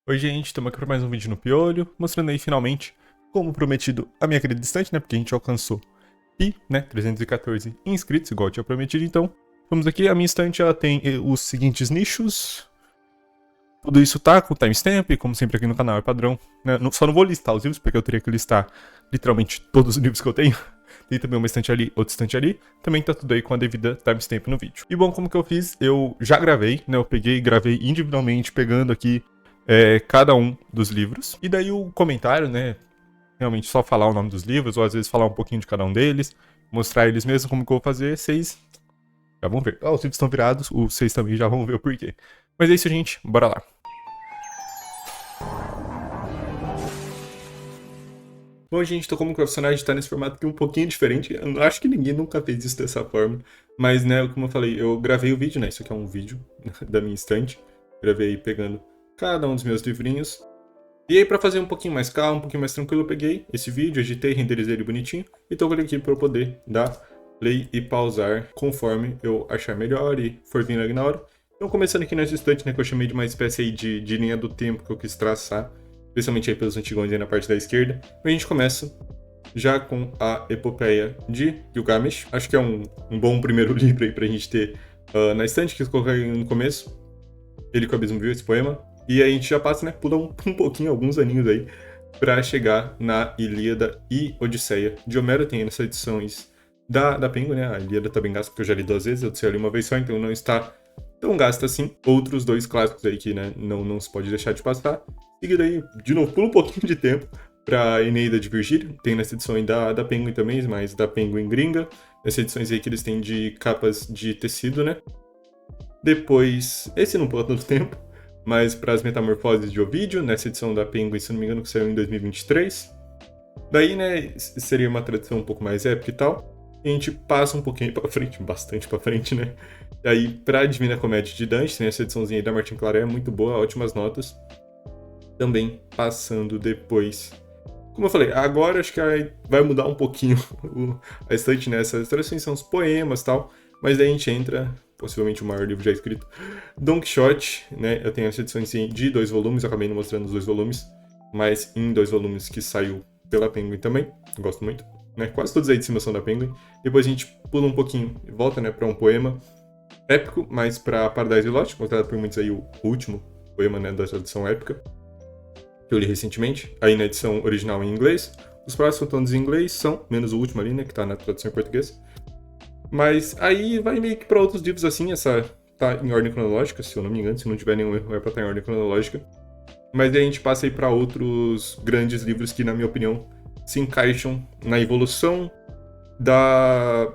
Oi gente, estamos aqui para mais um vídeo no Piolho, mostrando aí finalmente, como prometido, a minha querida estante, né, porque a gente alcançou 314 inscritos, igual eu tinha prometido, então vamos aqui, a minha estante ela tem os seguintes nichos, tudo isso tá com timestamp, como sempre aqui no canal é padrão, né? Só não vou listar os livros, porque eu teria que listar literalmente todos os livros que eu tenho. Tem também uma estante ali, outra estante ali. Também tá tudo aí com a devida timestamp no vídeo. E bom, como que eu fiz? Eu já gravei, né? Eu peguei e gravei individualmente, pegando aqui cada um dos livros. E daí o comentário, né? Realmente só falar o nome dos livros, ou às vezes falar um pouquinho de cada um deles, mostrar eles mesmo como que eu vou fazer, vocês já vão ver. Os livros estão virados, vocês também já vão ver o porquê. Mas é isso, gente. Bora lá. Bom, gente, tô como profissional de estar nesse formato aqui um pouquinho diferente. Eu acho que ninguém nunca fez isso dessa forma. Mas, né, como eu falei, eu gravei o vídeo, né? Isso aqui é um vídeo da minha estante. Gravei pegando cada um dos meus livrinhos. E aí, pra fazer um pouquinho mais calmo, um pouquinho mais tranquilo, eu peguei esse vídeo, editei, renderizei ele bonitinho. E tô aqui pra eu poder dar play e pausar conforme eu achar melhor e for vindo ali na hora. Então, começando aqui nessa estante, né, que eu chamei de uma espécie aí de linha do tempo que eu quis traçar. Especialmente aí pelos antigões aí na parte da esquerda. A gente começa já com a Epopeia de Gilgamesh. Acho que é um bom primeiro livro aí pra gente ter na estante, que eu coloquei no começo. Ele com o Abismo Viu, esse poema. E aí a gente já passa, né, pula um pouquinho, alguns aninhos aí, pra chegar na Ilíada e Odisseia de Homero. Tem nessas edições da Penguin, né? A Ilíada tá bem gasta, porque eu já li 2 vezes, a Odisseia eu li uma vez só, então não está tão gasta assim. Outros dois clássicos aí que, né, não se pode deixar de passar. Seguido aí, de novo, pula um pouquinho de tempo pra Eneida de Virgílio. Tem nessa edição aí da Penguin também, mas da Penguin gringa. Nessas edições aí que eles têm de capas de tecido, né? Depois, esse não pula tanto tempo, mas para as Metamorfoses de Ovídio, nessa edição da Penguin, se não me engano, que saiu em 2023. Daí, né, seria uma tradição um pouco mais épica e tal. E a gente passa um pouquinho pra frente, bastante pra frente, né? E aí, pra Divina Comédia de Dante, tem essa ediçãozinha aí da Martin Claret, é muito boa, ótimas notas. Também passando depois. Como eu falei, agora acho que vai mudar um pouquinho a estante, né? Essas traduções são os poemas e tal, mas daí a gente entra, possivelmente o maior livro já escrito, Don Quixote, né? Eu tenho essa edição de 2 volumes, eu acabei não mostrando os 2 volumes, mas em 2 volumes que saiu pela Penguin também, eu gosto muito, né? Quase todos aí de cima são da Penguin. Depois a gente pula um pouquinho e volta, né, para um poema épico, mas para Paradise Lost, considerado por muitos aí o último poema, né, da tradução épica, que eu li recentemente, aí na edição original em inglês. Os próximos são todos em inglês, são, menos o último ali, né, que tá na tradução em português. Mas aí vai meio que pra outros livros assim, essa tá em ordem cronológica, se eu não me engano, se não tiver nenhum erro, é pra estar em ordem cronológica. Mas aí a gente passa aí pra outros grandes livros que, na minha opinião, se encaixam na evolução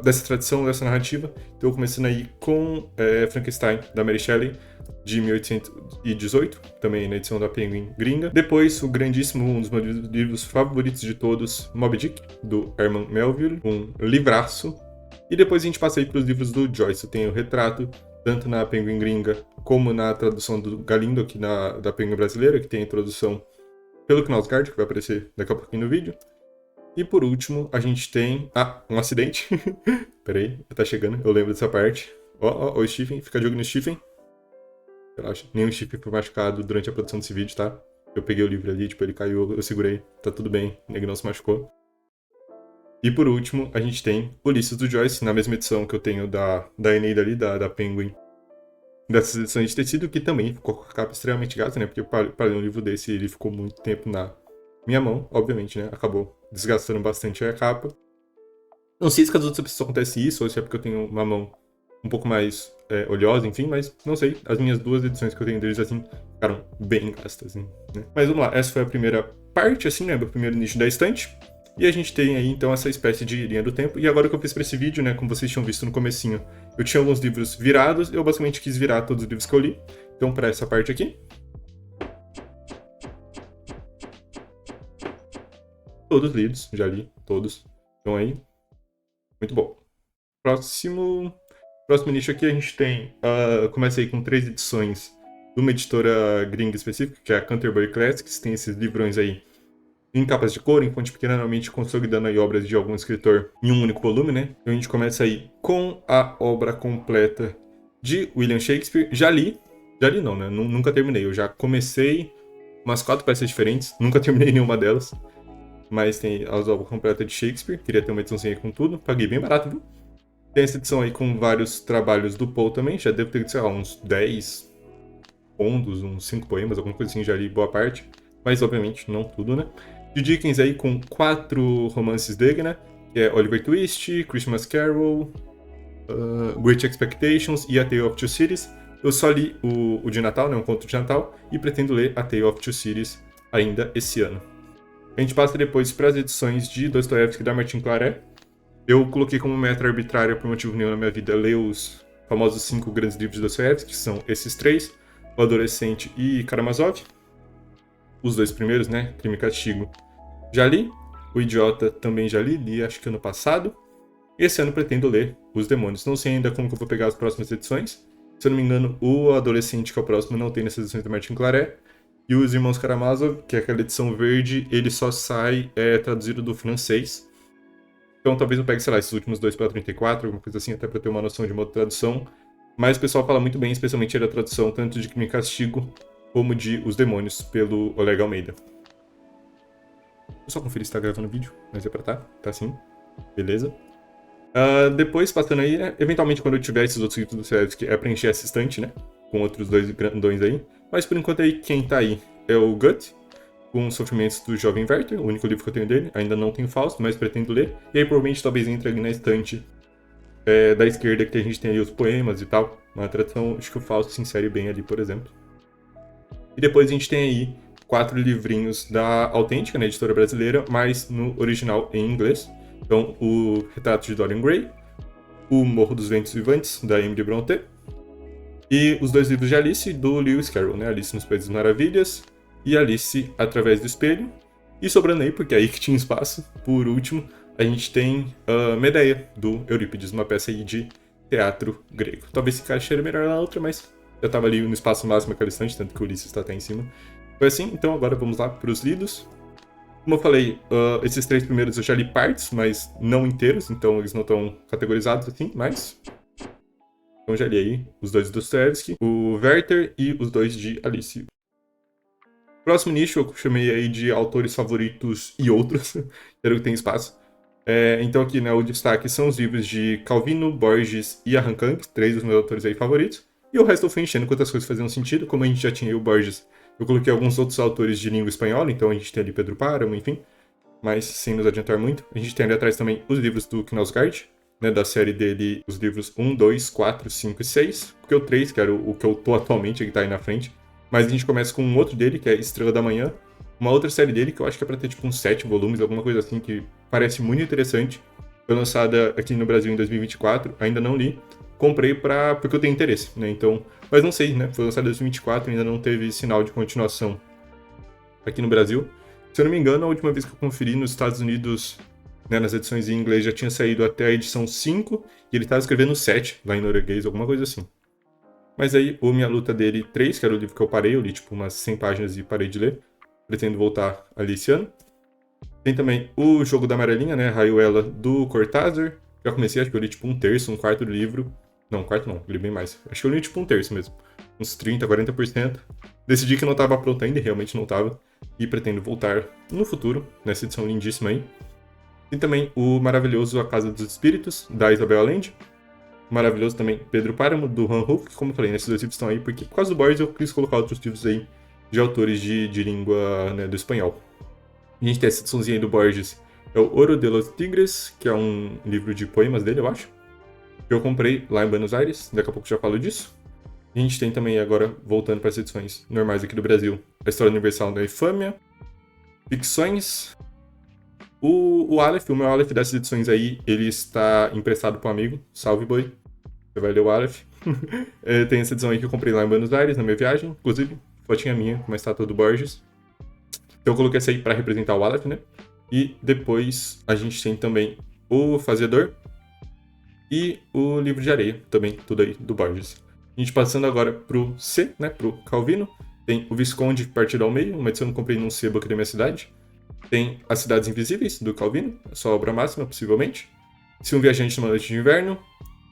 dessa tradição, dessa narrativa. Então, começando aí com Frankenstein, da Mary Shelley, de 1818, também na edição da Penguin gringa. Depois, o grandíssimo, um dos meus livros favoritos de todos, Moby Dick, do Herman Melville, um livraço. E depois a gente passa aí para os livros do Joyce. Tem o Retrato, tanto na Penguin gringa como na tradução do Galindo, aqui da Penguin brasileira, que tem a introdução pelo Knausgaard, que vai aparecer daqui a pouquinho no vídeo. E por último, a gente tem... um acidente. Peraí, tá chegando, eu lembro dessa parte. Ó, o Stephen, fica de olho no Stephen. Relaxa, nenhum Stephen foi machucado durante a produção desse vídeo, tá? Eu peguei o livro ali, tipo, ele caiu, eu segurei. Tá tudo bem, ele não se machucou. E por último, a gente tem Ulisses do Joyce, na mesma edição que eu tenho da Eneida ali, da Penguin. Dessas edições de tecido, que também ficou com a capa extremamente gasta, né? Porque para ler um livro desse, ele ficou muito tempo na minha mão, obviamente, né? Acabou desgastando bastante a capa. Não sei se com as outras pessoas acontece isso, ou se é porque eu tenho uma mão um pouco mais oleosa, enfim, mas não sei. As minhas 2 edições que eu tenho deles, assim, ficaram bem gastas, assim, né? Mas vamos lá, essa foi a primeira parte, assim, né? O primeiro nicho da estante. E a gente tem aí, então, essa espécie de linha do tempo. E agora que eu fiz pra esse vídeo, né, como vocês tinham visto no comecinho, eu tinha alguns livros virados, eu basicamente quis virar todos os livros que eu li. Então, pra essa parte aqui, todos lidos, já li, todos. Então aí, muito bom. Próximo nicho aqui a gente tem, começa aí com 3 edições de uma editora gringa específica, que é a Canterbury Classics, tem esses livrões aí em capas de couro, em fonte pequena, normalmente consolidando aí obras de algum escritor em um único volume, né? Então a gente começa aí com a obra completa de William Shakespeare. Já li não, né? Nunca terminei. Eu já comecei umas 4 peças diferentes, nunca terminei nenhuma delas. Mas tem a obra completa de Shakespeare, queria ter uma ediçãozinha aí com tudo, paguei bem barato, viu? Tem essa edição aí com vários trabalhos do Poe também, já devo ter, sei lá, uns 10 contos, uns 5 poemas, alguma coisa assim, já li boa parte. Mas, obviamente, não tudo, né? De Dickens aí com 4 romances dele, né? Que é Oliver Twist, Christmas Carol, Great Expectations e A Tale of Two Cities. Eu só li o de Natal, né? Um conto de Natal, e pretendo ler A Tale of Two Cities ainda esse ano. A gente passa depois para as edições de Dostoiévski da Martin Claret. Eu coloquei como meta arbitrária, por motivo nenhum na minha vida, ler os famosos 5 grandes livros de Dostoiévski, que são esses 3, O Adolescente e Karamazov. Os 2 primeiros, né? Crime e Castigo, já li. O Idiota também já li acho que ano passado. E esse ano pretendo ler Os Demônios. Não sei ainda como que eu vou pegar as próximas edições. Se eu não me engano, o Adolescente, que é o próximo, não tem nessas edições da Martin Claret. E os Irmãos Karamazov, que é aquela edição verde, ele só sai traduzido do francês. Então talvez eu pegue, sei lá, esses últimos 2 para 34, alguma coisa assim, até para ter uma noção de uma outra tradução. Mas o pessoal fala muito bem, especialmente da tradução tanto de Crime e Castigo como de Os Demônios, pelo Oleg Almeida. Vou só conferir se tá gravando o vídeo, mas é pra tá sim. Beleza. Depois, passando aí, né, eventualmente quando eu tiver esses outros livros do Dostoiévski, é preencher essa estante, né? Com outros 2 grandões aí. Mas por enquanto aí, quem tá aí é o Gut, com os Sofrimentos do Jovem Werther, o único livro que eu tenho dele. Ainda não tenho Fausto, mas pretendo ler. E aí provavelmente talvez entre ali na estante da esquerda, que a gente tem ali os poemas e tal. Uma tradução, acho que o Fausto se insere bem ali, por exemplo. E depois a gente tem aí 4 livrinhos da Autêntica, né, editora brasileira, mas no original em inglês. Então, o Retrato de Dorian Gray, o Morro dos Ventos Vivantes, da Emily Brontë, e os 2 livros de Alice, do Lewis Carroll, né, Alice nos Países das Maravilhas e Alice Através do Espelho. E sobrando aí, porque é aí que tinha espaço, por último, a gente tem Medeia, do Eurípides, uma peça aí de teatro grego. Talvez se encaixeira melhor na outra, mas já estava ali no espaço máximo aquela instante, tanto que o Ulisses está até em cima. Foi assim, então agora vamos lá para os lidos. Como eu falei, esses 3 primeiros eu já li partes, mas não inteiros, então eles não estão categorizados assim, mas... Então já li aí os 2 de Dostoiévski, o Werther e os 2 de Alice. Próximo nicho eu chamei aí de autores favoritos e outros, quero que tem espaço. Então aqui, né, o destaque são os livros de Calvino, Borges e Ahan Kang, 3 dos meus autores aí favoritos. E o resto eu fui enchendo quantas coisas faziam sentido, como a gente já tinha aí o Borges. Eu coloquei alguns outros autores de língua espanhola, então a gente tem ali Pedro Páramo, enfim. Mas sem nos adiantar muito. A gente tem ali atrás também os livros do Knausgaard, né, da série dele, os livros 1, 2, 4, 5 e 6. Porque o 3, que era o que eu tô atualmente, que tá aí na frente. Mas a gente começa com um outro dele, que é Estrela da Manhã. Uma outra série dele, que eu acho que é pra ter tipo uns 7 volumes, alguma coisa assim, que parece muito interessante. Foi lançada aqui no Brasil em 2024, ainda não li. Comprei porque eu tenho interesse, né? Então, mas não sei, né? Foi lançado em 2024, ainda não teve sinal de continuação aqui no Brasil. Se eu não me engano, a última vez que eu conferi nos Estados Unidos, né, nas edições em inglês, já tinha saído até a edição 5, e ele estava escrevendo 7 lá em norueguês, alguma coisa assim. Mas aí, o Minha Luta dele 3, que era o livro que eu parei, eu li tipo umas 100 páginas e parei de ler. Pretendo voltar ali esse ano. Tem também o Jogo da Amarelinha, né? Rayuela, do Cortázar. Já comecei, acho que eu li tipo um terço, um quarto do livro. Não, um quarto não, eu li bem mais. Acho que eu li tipo um terço mesmo. Uns 30, 40%. Decidi que não estava pronto ainda, e realmente não estava. E pretendo voltar no futuro, nessa edição lindíssima aí. Tem também o maravilhoso A Casa dos Espíritos, da Isabel Allende. Maravilhoso também Pedro Páramo, do Han Huf, que como eu falei, nesses 2 livros estão aí, porque por causa do Borges eu quis colocar outros livros aí de autores de língua, né, do espanhol. A gente tem essa ediçãozinha aí do Borges, é o Oro de los Tigres, que é um livro de poemas dele, eu acho. Que eu comprei lá em Buenos Aires, daqui a pouco já falo disso. A gente tem também agora, voltando para as edições normais aqui do Brasil, a História Universal da Infâmia, Ficções. O Aleph, o meu Aleph dessas edições aí, ele está emprestado para um amigo, salve boi, você vai ler o Aleph. Tem essa edição aí que eu comprei lá em Buenos Aires, na minha viagem, inclusive, fotinha minha, com uma estátua do Borges. Então eu coloquei essa aí para representar o Aleph, né? E depois a gente tem também o Fazedor e o Livro de Areia, também tudo aí do Borges. A gente passando agora pro C, né? Pro Calvino. Tem o Visconde Partido ao Meio, uma edição que eu comprei num sebo aqui da minha cidade. Tem As Cidades Invisíveis, do Calvino, a sua obra máxima, possivelmente. Se um Viajante numa Noite de Inverno.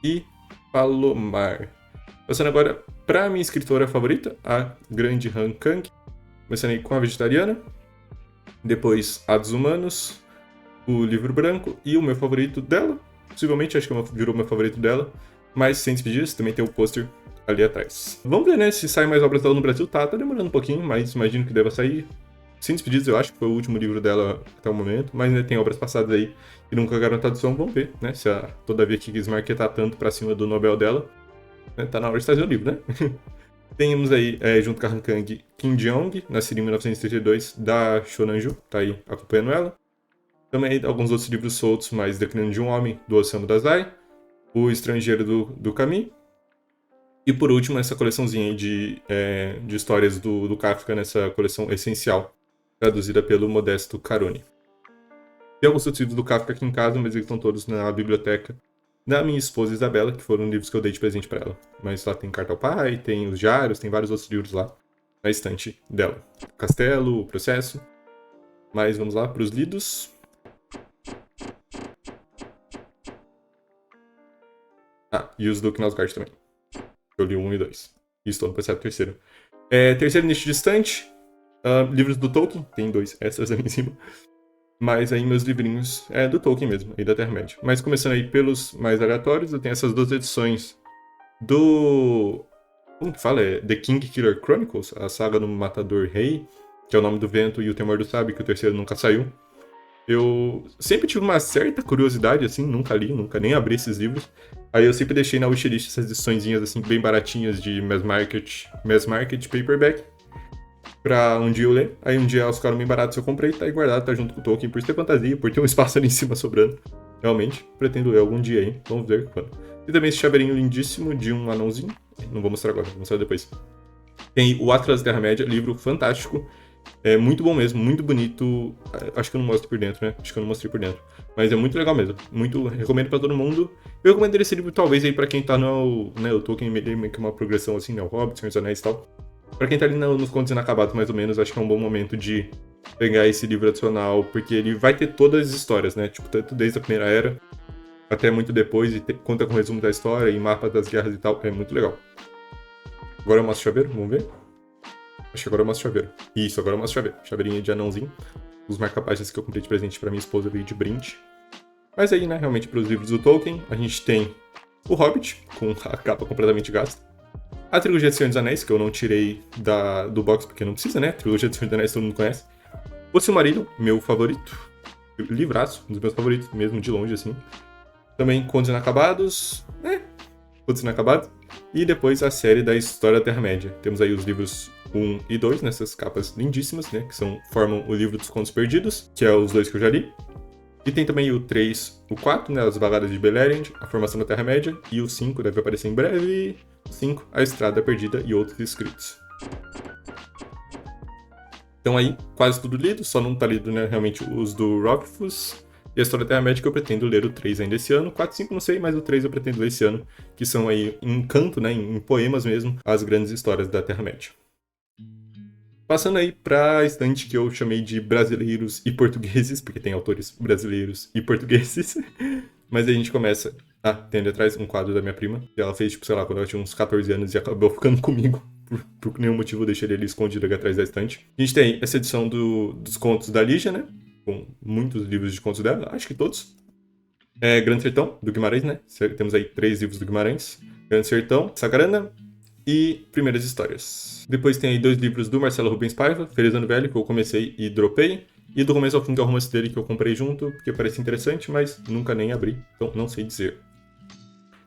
E Palomar. Passando agora para minha escritora favorita, a grande Han Kang. Começando aí com a Vegetariana, depois A dos Humanos, o Livro Branco e o meu favorito dela, possivelmente acho que virou meu favorito dela, mas Sem Despedidas, também tem o pôster ali atrás. Vamos ver, né, se sai mais obras dela no Brasil. Tá demorando um pouquinho, mas imagino que deva sair. Sem Despedidas, eu acho que foi o último livro dela até o momento, mas né, tem obras passadas aí e nunca ganharam tradução. Vamos ver, né, se a Todavia que quis marketar tanto pra cima do Nobel dela, né, tá na hora de trazer o livro, né? Temos aí, junto com a Han Kang, Kim Jeong, nascida em 1932, da Shonan-ju, tá aí acompanhando ela. Também alguns outros livros soltos, mas Declínio de um Homem, do Osamu Dazai, O Estrangeiro do Camus. E por último, essa coleçãozinha aí de histórias do Kafka, nessa coleção essencial, traduzida pelo Modesto Caroni. Tem alguns outros livros do Kafka aqui em casa, mas eles estão todos na biblioteca da minha esposa Isabela, que foram livros que eu dei de presente para ela. Mas lá tem Carta ao Pai, tem os diários, tem vários outros livros lá na estante dela. Castelo, o Processo. Mas vamos lá para os lidos. E os do Knausgaard também. Eu li o 1 e 2. E estou no processo terceiro. Terceiro nicho distante. Livros do Tolkien. Tem 2 extras ali em cima. Mas aí meus livrinhos do Tolkien mesmo, aí da Terra-média. Mas começando aí pelos mais aleatórios, eu tenho essas 2 edições do... Como que fala? The King Killer Chronicles, a saga do Matador Rei, que é o Nome do Vento e o Temor do Sábio, que o terceiro nunca saiu. Eu sempre tive uma certa curiosidade, assim, nunca li, nunca nem abri esses livros. Aí eu sempre deixei na wishlist essas ediçõezinhas, assim, bem baratinhas de Mass Market Paperback, pra um dia eu ler. Aí um dia elas ficaram bem baratas, eu comprei, tá aí guardado, tá junto com o Tolkien, por ter fantasia, por ter um espaço ali em cima sobrando. Realmente, pretendo ler algum dia aí, vamos ver quando. E também esse chaveirinho lindíssimo de um anãozinho, não vou mostrar agora, vou mostrar depois. Tem o Atlas da Terra-média, livro fantástico. É muito bom mesmo, muito bonito. Acho que eu não mostro por dentro, né? Acho que eu não mostrei por dentro. Mas é muito legal mesmo. Muito recomendo pra todo mundo. Eu recomendo esse livro, talvez, aí pra quem tá no... Né, o Tolkien meio que uma progressão assim, né? O Hobbit, Senhor dos Anéis e tal. Pra quem tá ali nos contos inacabados, mais ou menos, acho que é um bom momento de pegar esse livro adicional, porque ele vai ter todas as histórias, né? Tipo, tanto desde a Primeira Era até muito depois, e conta com o resumo da história e mapas das guerras e tal. É muito legal. Agora eu mostro o chaveiro, vamos ver? Acho que agora eu mostro o chaveiro. Isso, agora eu mostro o chaveiro. Chaveirinho de anãozinho. Os marca-páginas que eu comprei de presente pra minha esposa veio de brinde. Mas aí, né, realmente pros livros do Tolkien, a gente tem o Hobbit, com a capa completamente gasta. A trilogia de Senhor dos Anéis, que eu não tirei do box porque não precisa, né? A trilogia de Senhor dos Anéis todo mundo conhece. O Silmarillion, meu favorito. Livraço, um dos meus favoritos, mesmo de longe, assim. Também Contos Inacabados, Contos Inacabados. E depois a série da História da Terra-média. Temos aí os livros 1 e 2, nessas capas lindíssimas, né? Que formam o livro dos Contos Perdidos, que é os 2 que eu já li. E tem também o 3, o 4, né? As Baladas de Beleriand, a Formação da Terra-média. E o 5 deve aparecer em breve. 5, A Estrada Perdida e outros escritos. Então aí, quase tudo lido, só não tá lido, né? Realmente os do Rockfuss. E a História da Terra-média que eu pretendo ler o 3 ainda esse ano. 4 e 5 não sei, mas o 3 eu pretendo ler esse ano. Que são aí, em canto, né? Em poemas mesmo, as grandes histórias da Terra-média. Passando aí pra estante que eu chamei de brasileiros e portugueses, porque tem autores brasileiros e portugueses. Mas aí a gente começa... tem ali atrás um quadro da minha prima, que ela fez, tipo, sei lá, quando ela tinha uns 14 anos e acabou ficando comigo. Por nenhum motivo eu deixei ele ali escondido aqui atrás da estante. A gente tem essa edição dos contos da Lígia, né? Com muitos livros de contos dela, acho que todos. Grande Sertão, do Guimarães, né? Temos aí 3 livros do Guimarães. Grande Sertão, Sacarana e Primeiras Histórias. Depois tem aí 2 livros do Marcelo Rubens Paiva, Feliz Ano Velho, que eu comecei e dropei. E do Começo ao Fim, que é o romance dele, que eu comprei junto, porque parece interessante, mas nunca nem abri, então não sei dizer.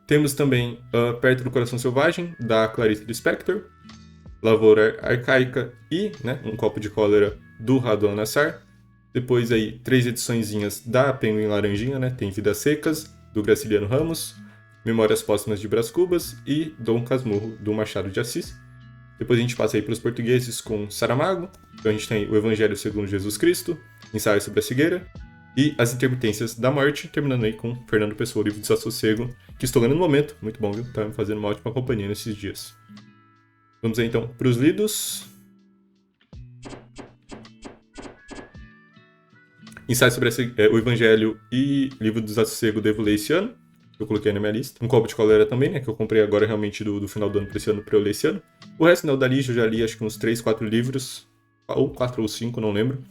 Temos também Perto do Coração Selvagem, da Clarice Lispector, Lavoura Arcaica e, né, Um Copo de Cólera, do Raduan Nassar. Depois aí 3 ediçõezinhas da Penguin Laranjinha, né? Tem Vidas Secas, do Graciliano Ramos, Memórias Póstumas de Brás Cubas e Dom Casmurro, do Machado de Assis. Depois a gente passa aí para os portugueses com Saramago. Então a gente tem o Evangelho segundo Jesus Cristo, Ensaio sobre a Cegueira e As Intermitências da Morte, terminando aí com Fernando Pessoa, o livro de Desassossego, que estou lendo no momento. Muito bom, viu? Tá me fazendo uma ótima companhia nesses dias. Vamos aí então para os lidos. Ensaio sobre o Evangelho e Livro do Desassossego devo ler esse ano. Eu coloquei na minha lista. Um Copo de Cólera também, né? Que eu comprei agora realmente do final do ano pra esse ano pra eu ler esse ano. O resto, né? O da Lígia eu já li acho que uns 3, 4 livros. ou 4 ou 5, não lembro.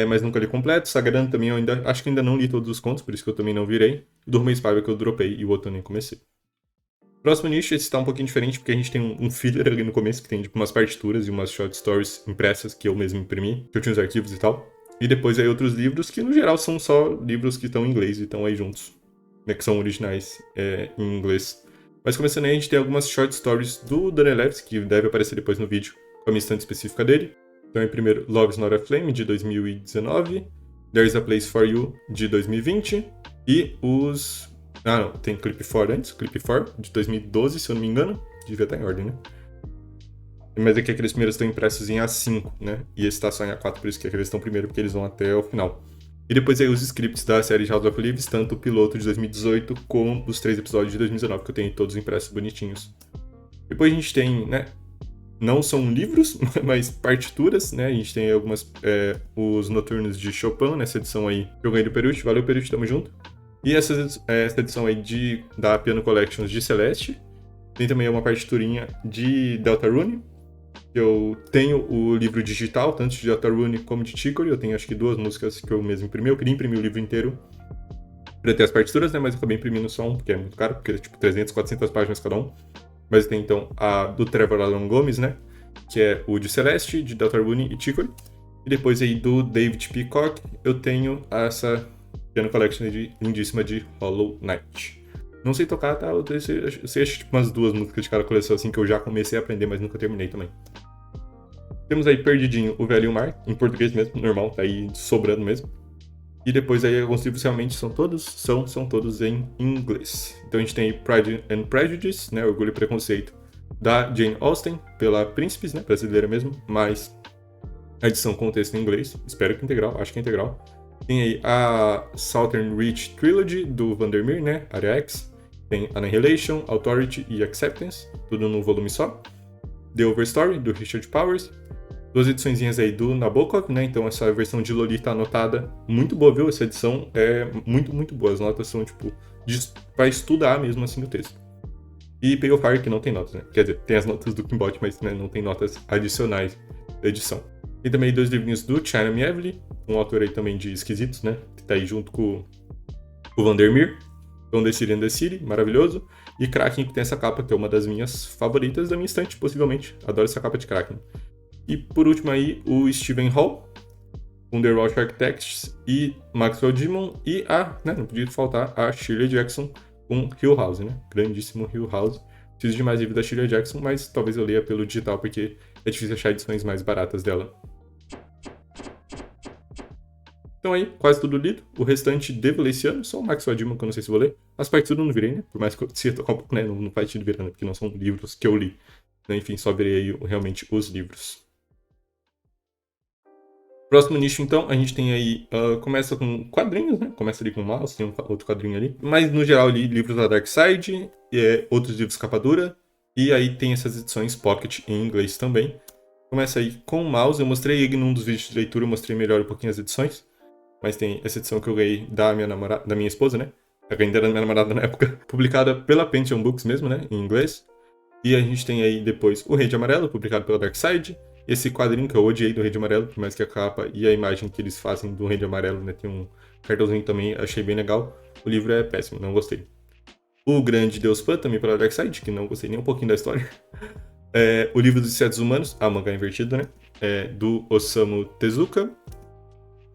Mas nunca li completo. Sagrando também eu acho que ainda não li todos os contos, por isso que eu também não virei. Durma e Spyro que eu dropei e o outro eu nem comecei. Próximo nicho, esse tá um pouquinho diferente, porque a gente tem um filler ali no começo, que tem tipo umas partituras e umas short stories impressas que eu mesmo imprimi, que eu tinha os arquivos e tal. E depois aí outros livros, que no geral são só livros que estão em inglês e estão aí juntos, né, que são originais em inglês. Mas começando aí, a gente tem algumas short stories do Daniel Leves, que deve aparecer depois no vídeo, com a minha estante específica dele. Então, em primeiro, Love is Not a Flame, de 2019, There is a Place for You, de 2020, e os... não, tem Clip 4 antes, Clip 4, de 2012, se eu não me engano. Devia estar em ordem, né? Mas aqui aqueles primeiros estão impressos em A5, né? E esse tá só em A4, por isso que aqueles estão primeiro, porque eles vão até o final. E depois aí os scripts da série House of Leaves, tanto o piloto de 2018 como os 3 episódios de 2019, que eu tenho todos impressos bonitinhos. Depois a gente tem, né? Não são livros, mas partituras, né? A gente tem algumas, os Noturnos de Chopin, nessa edição aí que eu ganhei do Peruche. Valeu, Peruche, tamo junto. E essa edição aí da Piano Collections de Celeste. Tem também uma partiturinha de Deltarune. Eu tenho o livro digital, tanto de Deltarune como de Chicory. Eu tenho acho que 2 músicas que eu mesmo imprimi. Eu queria imprimir o livro inteiro pra ter as partituras, né? Mas eu acabei imprimindo só um, porque é muito caro, porque é tipo 300, 400 páginas cada um. Mas tem então a do Trevor Alan Gomes, né? Que é o de Celeste, de Deltarune e Chicory. E depois aí do David Peacock, eu tenho essa Piano Collection lindíssima de Hollow Knight. Não sei tocar, tá? Eu sei tipo umas 2 músicas de cada coleção assim que eu já comecei a aprender, mas nunca terminei também. Temos aí Perdidinho, O Velho e o Mar, em português mesmo, normal, tá aí sobrando mesmo. E depois aí alguns livros realmente são todos em inglês. Então a gente tem Pride and Prejudice, né, Orgulho e Preconceito, da Jane Austen, pela Príncipes, né, brasileira mesmo, mas a edição com texto em inglês, espero que integral, acho que é integral. Tem aí a Southern Reach Trilogy, do Vandermeer, né, Área X. Tem Annihilation, Authority e Acceptance, tudo num volume só. The Overstory, do Richard Powers. 2 ediçõezinhas aí do Nabokov, né? Então essa versão de Lolita anotada, muito boa, viu? Essa edição é muito, muito boa. As notas são, tipo, pra estudar mesmo assim o texto. E Pale Fire, que não tem notas, né? Quer dizer, tem as notas do Kimbot, mas né, não tem notas adicionais da edição. E também 2 livrinhos do China Mieville, um autor aí também de Esquisitos, né? Que tá aí junto com o Vandermeer. Então, The City and the City, maravilhoso. E Kraken, que tem essa capa, que é uma das minhas favoritas da minha estante, possivelmente. Adoro essa capa de Kraken. E por último aí, o Stephen Hall, com The Welsh Architects e Maxwell Dimon. E não podia faltar, a Shirley Jackson com Hill House, né? Grandíssimo Hill House. Preciso de mais livros da Shirley Jackson, mas talvez eu leia pelo digital, porque é difícil achar edições mais baratas dela. Então aí, quase tudo lido. O restante devo ler esse ano, só o Maxwell Dimon, que eu não sei se vou ler. As partituras eu não virei, né? Por mais que eu se tocar um pouco, né? Não faz sentido virar, né? Porque não são livros que eu li. Enfim, só virei aí realmente os livros. Próximo nicho, então, a gente tem aí, começa com quadrinhos, né? Começa ali com Mouse, tem outro quadrinho ali. Mas, no geral, ali, livros da Dark Side, outros livros capa dura. E aí tem essas edições Pocket em inglês também. Começa aí com o Mouse. Eu mostrei ele num dos vídeos de leitura, eu mostrei melhor um pouquinho as edições. Mas tem essa edição que eu ganhei da minha esposa, né? Eu ainda era minha namorada na época. Publicada pela Pentium Books mesmo, né? Em inglês. E a gente tem aí depois o Rei de Amarelo, publicado pela Dark Side. Esse quadrinho que eu odiei do Rei de Amarelo, por mais que a capa e a imagem que eles fazem do Rei de Amarelo, né? Tem um cartãozinho também, achei bem legal. O livro é péssimo, não gostei. O Grande Deus Pan, também pela Dark Side, que não gostei nem um pouquinho da história. O Livro dos Insetos Humanos, a mangá invertido, né? Do Osamu Tezuka.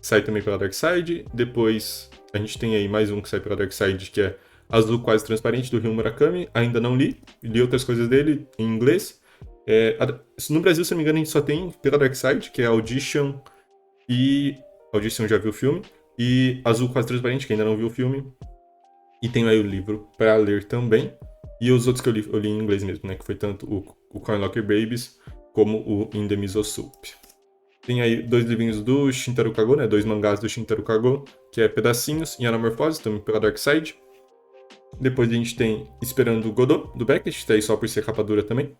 Sai também pela Dark Side. Depois a gente tem aí mais um que sai pela Dark Side, que é Azul Quase Transparente, do Ryo Murakami. Ainda não li. Li outras coisas dele em inglês. No Brasil, se não me engano, a gente só tem pela Dark Side, que é Audition e... Audition já viu o filme. E Azul Quase Transparente, que ainda não viu o filme. E tenho aí o livro para ler também. E os outros que eu li em inglês mesmo, né? Que foi tanto o Coin Locker Babies como o In the Miso Soup. Tem aí 2 livrinhos do Shintaro Kago, né? 2 mangás do Shintaro Kago, que é Pedacinhos e Anamorfose, também pela Dark Side. Depois a gente tem Esperando Godot, do Beckett, que tá aí só por ser capa dura também.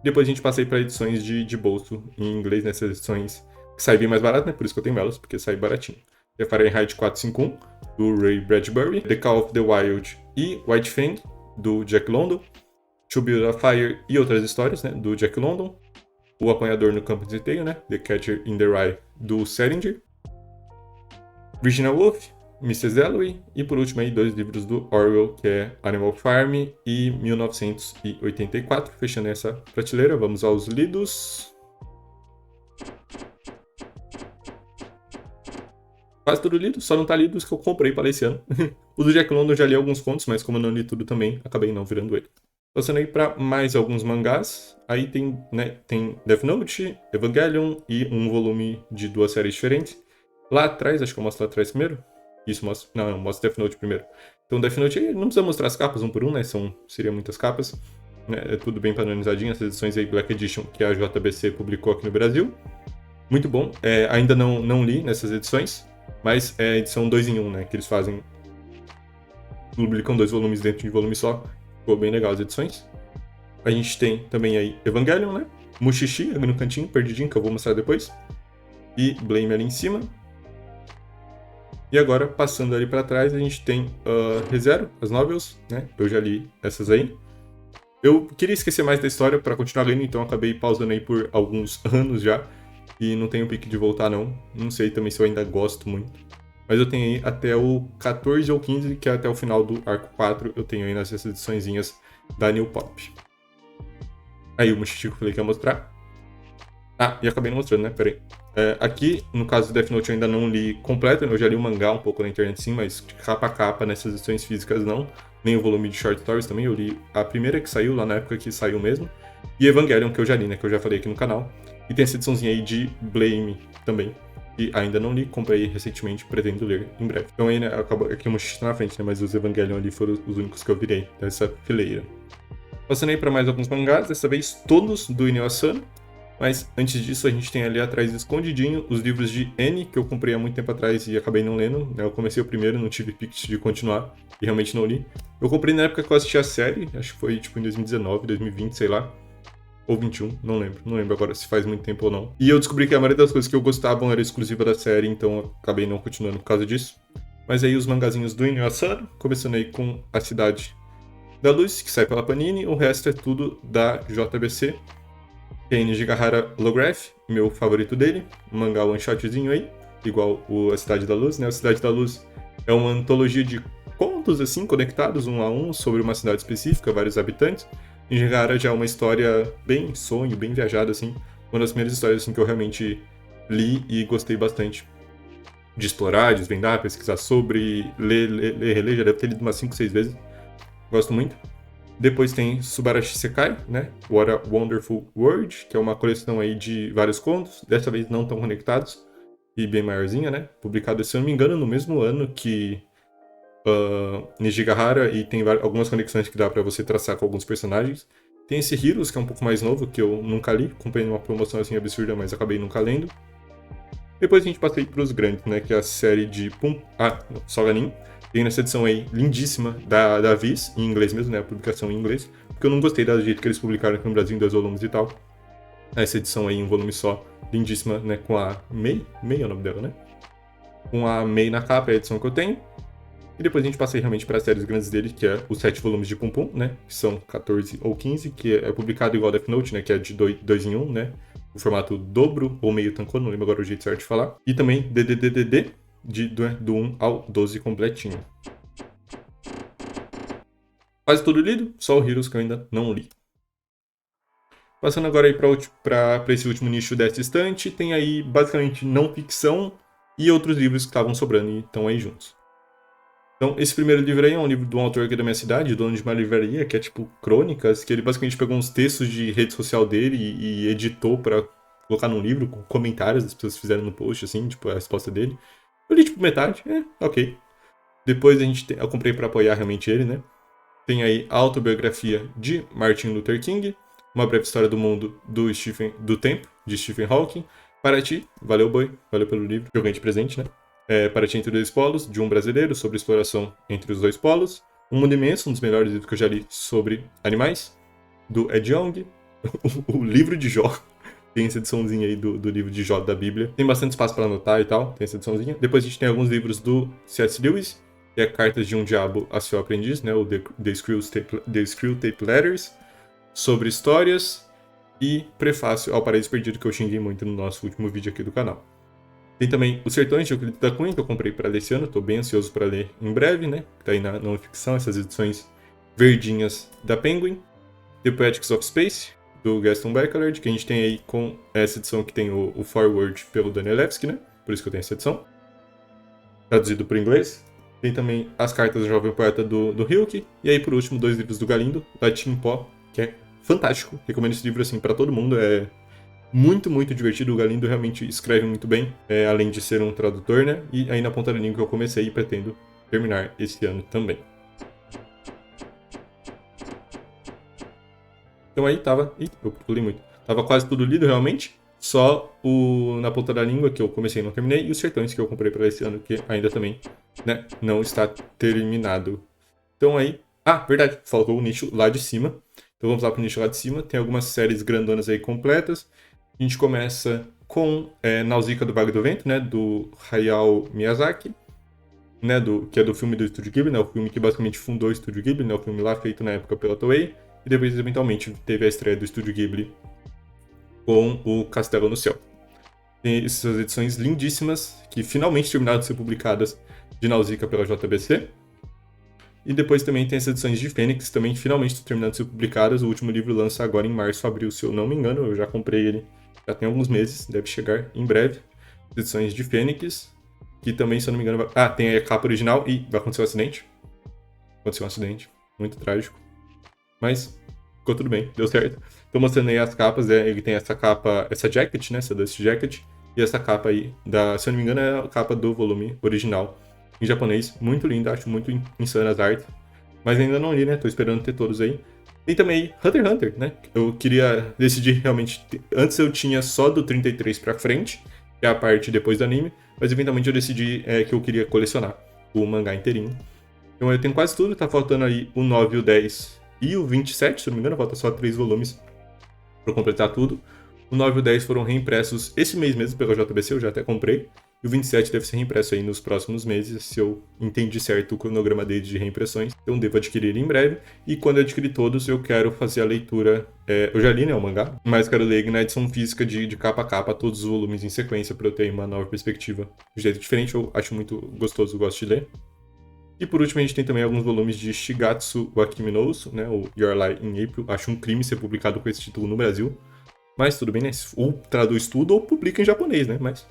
Depois a gente passei para edições de bolso em inglês, nessas edições que saem bem mais barato, né? Por isso que eu tenho elas, porque sai baratinho. É Fahrenheit 451, do Ray Bradbury. The Call of the Wild e White Fang, do Jack London. To Build a Fire e outras histórias, né? Do Jack London. O Apanhador no Campo de Centeio, né? The Catcher in the Rye, do Salinger. Virginia Woolf, Mrs. Dalloway. E por último aí, 2 livros do Orwell, que é Animal Farm e 1984. Fechando essa prateleira, vamos aos lidos. Quase tudo lido, só não tá lido os que eu comprei para esse ano. O do Jack London eu já li alguns contos, mas como eu não li tudo também, acabei não virando ele. Passando aí para mais alguns mangás, aí tem, né, tem Death Note, Evangelion e um volume de 2 séries diferentes. Lá atrás, acho que eu mostro lá atrás primeiro. Isso, mostra. Não, eu mostro Death Note primeiro. Então Death Note aí, não precisa mostrar as capas um por um, né? Seriam muitas capas. Né? É tudo bem padronizadinho, essas edições aí Black Edition que a JBC publicou aqui no Brasil. Muito bom. Ainda não li nessas edições. Mas é edição 2 em 1, né? Que eles fazem. Publicam 2 volumes dentro de volume só. Ficou bem legal as edições. A gente tem também aí Evangelion, né? Mushishi ali no cantinho, perdidinho, que eu vou mostrar depois. E Blame ali em cima. E agora, passando ali pra trás, a gente tem ReZero, as novels, né? Eu já li essas aí. Eu queria esquecer mais da história pra continuar lendo, então acabei pausando aí por alguns anos já. E não tenho pique de voltar, não. Não sei também se eu ainda gosto muito. Mas eu tenho aí até o 14 ou 15, que é até o final do arco 4. Eu tenho aí nessas ediçõezinhas da New Pop. Aí o Mushishi que eu falei que ia mostrar. Ah, e acabei não mostrando, né? Pera aí. Aqui, no caso do Death Note, eu ainda não li completo. Eu já li o mangá um pouco na internet, sim, mas de capa a capa nessas edições físicas não. Nem o volume de Short Stories também. Eu li a primeira que saiu, lá na época que saiu mesmo. E Evangelion, que eu já li, né? Que eu já falei aqui no canal. E tem essa ediçãozinha aí de Blame também, que ainda não li, comprei recentemente, pretendo ler em breve. Então aí, né, acabou aqui o Mushishi tá na frente, né, mas os Evangelion ali foram os únicos que eu virei dessa fileira. Passando aí para mais alguns mangás, dessa vez todos do Inio Asano, mas antes disso a gente tem ali atrás escondidinho os livros de N, que eu comprei há muito tempo atrás e acabei não lendo, né, eu comecei o primeiro, não tive pique de continuar e realmente não li. Eu comprei na época que eu assisti a série, acho que foi tipo em 2019, 2020, sei lá. Ou 21, não lembro. Não lembro agora se faz muito tempo ou não. E eu descobri que a maioria das coisas que eu gostava era exclusiva da série, então eu acabei não continuando por causa disso. Mas aí os mangazinhos do Inio Asano, começando aí com A Cidade da Luz, que sai pela Panini, o resto é tudo da JBC. Tem Nijigahara Holograph, meu favorito dele, um mangá one-shotzinho aí, igual o A Cidade da Luz, né? A Cidade da Luz é uma antologia de contos, assim, conectados um a um, sobre uma cidade específica, vários habitantes. Nijigahara já é uma história bem sonho, bem viajada, assim. Uma das primeiras histórias assim, que eu realmente li e gostei bastante de explorar, desvendar, pesquisar sobre, ler, reler. Já deve ter lido umas 5, 6 vezes. Gosto muito. Depois tem Subarashi Sekai, né? What a Wonderful World, que é uma coleção aí de vários contos, dessa vez não tão conectados, e bem maiorzinha, né? Publicado, se eu não me engano, no mesmo ano que Nijigahara, e tem algumas conexões que dá pra você traçar com alguns personagens. Tem esse Heroes, que é um pouco mais novo, que eu nunca li, comprei numa promoção assim absurda, mas acabei nunca lendo. Depois a gente passei pros grandes, né, que é a série de Soganin. Tem nessa edição aí, lindíssima, da Viz, em inglês mesmo, né, a publicação em inglês, porque eu não gostei do jeito que eles publicaram aqui no Brasil em 2 volumes e tal. Essa edição aí, em um volume só, lindíssima, né, com a Mei é o nome dela, né? Com a Mei na capa, é a edição que eu tenho. E depois a gente passa realmente para as séries grandes dele, que é os 7 volumes de Pum Pum, né? Que são 14 ou 15, que é publicado igual Death Note, né? Que é de 2 em 1, né? O formato dobro ou meio tankô, não lembro agora o jeito certo de falar. E também DDDDD, do 1 ao 12 completinho. Quase tudo lido, só o Heroes que eu ainda não li. Passando agora aí para esse último nicho dessa estante, tem aí basicamente não ficção e outros livros que estavam sobrando e estão aí juntos. Então, esse primeiro livro aí é um livro de um autor aqui da minha cidade, dono de uma livraria, que é tipo crônicas, que ele basicamente pegou uns textos de rede social dele e editou pra colocar num livro, com comentários das pessoas fizeram no post, assim, tipo, a resposta dele. Eu li, tipo, metade, ok. Depois eu comprei pra apoiar realmente ele, né? Tem aí a autobiografia de Martin Luther King, Uma Breve História do Mundo do Tempo, de Stephen Hawking. Para ti, valeu boi, valeu pelo livro, que eu ganhei de presente, né? Para ti entre dois polos, de um brasileiro, sobre exploração entre os dois polos. Um Mundo Imenso, um dos melhores livros que eu já li sobre animais, do Ed Yong. O livro de Jó. Tem essa ediçãozinha aí do livro de Jó da Bíblia. Tem bastante espaço para anotar e tal, tem essa ediçãozinha. Depois a gente tem alguns livros do C.S. Lewis, que é Cartas de um Diabo a Seu Aprendiz, né? O The Screw Tape Letters, sobre histórias. e prefácio ao Paraíso Perdido, que eu xinguei muito no nosso último vídeo aqui do canal. Tem também Os Sertões de Euclides da Cunha, que eu comprei para ler esse ano, estou bem ansioso para ler em breve, né? Tá aí na não ficção, essas edições verdinhas da Penguin. The Poetics of Space, do Gaston Bachelard, que a gente tem aí com essa edição que tem o forward pelo Danielewski, né? Por isso que eu tenho essa edição. Traduzido para o inglês. Tem também As Cartas do Jovem Poeta do Hilke. E aí, por último, 2 livros do Galindo, Latim em Pó, que é fantástico. Recomendo esse livro, assim, para todo mundo. É muito, muito divertido. O Galindo realmente escreve muito bem, além de ser um tradutor, né? E aí, na ponta da língua que eu comecei e pretendo terminar esse ano também. Então aí tava. Ih, eu pulei muito. Tava quase tudo lido realmente. Só o Na Ponta da Língua, que eu comecei e não terminei, e os Sertões, que eu comprei para esse ano, que ainda também, né, não está terminado. Então aí. Ah, verdade, faltou o nicho lá de cima. Então vamos lá pro nicho lá de cima. Tem algumas séries grandonas aí completas. A gente começa com Nausicaa do Vale do Vento, né, do Hayao Miyazaki, né, que é do filme do Estúdio Ghibli, né, o filme que basicamente fundou o Estúdio Ghibli, né, o filme lá feito na época pela Toei. E depois, eventualmente, teve a estreia do Estúdio Ghibli com o Castelo no Céu. Tem essas edições lindíssimas, que finalmente terminaram de ser publicadas, de Nausicaa pela JBC. E depois também tem as edições de Fênix, também finalmente estão terminando de ser publicadas. O último livro lança agora em março, abril, se eu não me engano. Eu já comprei ele já tem alguns meses, deve chegar em breve. As edições de Fênix, que também, se eu não me engano... Ah, tem a capa original e vai acontecer um acidente. Aconteceu um acidente, muito trágico. Mas ficou tudo bem, deu certo. Tô mostrando aí as capas, ele tem essa capa, essa jacket, né, essa Dust Jacket, e essa capa aí, se eu não me engano, é a capa do volume original, em japonês, muito linda, acho muito insana as artes, mas ainda não li, né, tô esperando ter todos aí. Tem também Hunter x Hunter, né, eu queria decidir realmente, antes eu tinha só do 33 pra frente, que é a parte depois do anime, mas eventualmente eu decidi que eu queria colecionar o mangá inteirinho. Então eu tenho quase tudo, tá faltando aí o 9 e o 10 e o 27, se não me engano, falta só 3 volumes para completar tudo. O 9 e o 10 foram reimpressos esse mês mesmo pela JBC, eu já até comprei. E o 27 deve ser reimpresso aí nos próximos meses, se eu entendi certo o cronograma dele de reimpressões. Então devo adquirir em breve. E quando eu adquirir todos, eu quero fazer a leitura. Eu já li, né, o mangá, mas quero ler na edição física de capa a capa, todos os volumes em sequência, para eu ter uma nova perspectiva de jeito diferente. Eu acho muito gostoso, gosto de ler. E por último, a gente tem também alguns volumes de Shigatsu wa Kimi no Uso, né, o Your Lie in April. Acho um crime ser publicado com esse título no Brasil. Mas tudo bem, né? Ou traduz tudo ou publica em japonês, né? Mas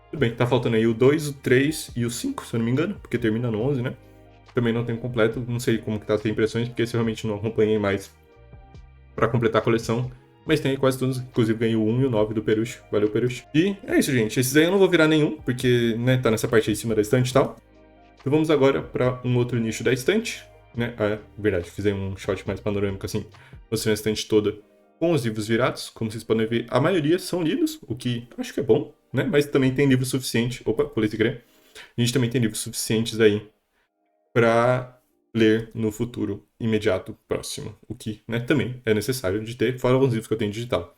tudo bem. Tá faltando aí o 2, o 3 e o 5, se eu não me engano, porque termina no 11, né? Também não tenho completo, não sei como que tá as impressões, porque esse eu realmente não acompanhei mais pra completar a coleção. Mas tem aí quase todos, inclusive ganhei o 1 e o 9 do Peruche. Valeu, Peruche. E é isso, gente. Esses aí eu não vou virar nenhum, porque, né, tá nessa parte aí em cima da estante e tal. Então vamos agora para um outro nicho da estante, né? Verdade, fiz aí um shot mais panorâmico assim, mostrando a estante toda com os livros virados. Como vocês podem ver, a maioria são lidos, o que acho que é bom, né? Mas também tem livro suficiente. Opa, pulei sem querer. A gente também tem livros suficientes aí para ler no futuro imediato, próximo. O que, né, também é necessário de ter, fora alguns livros que eu tenho digital.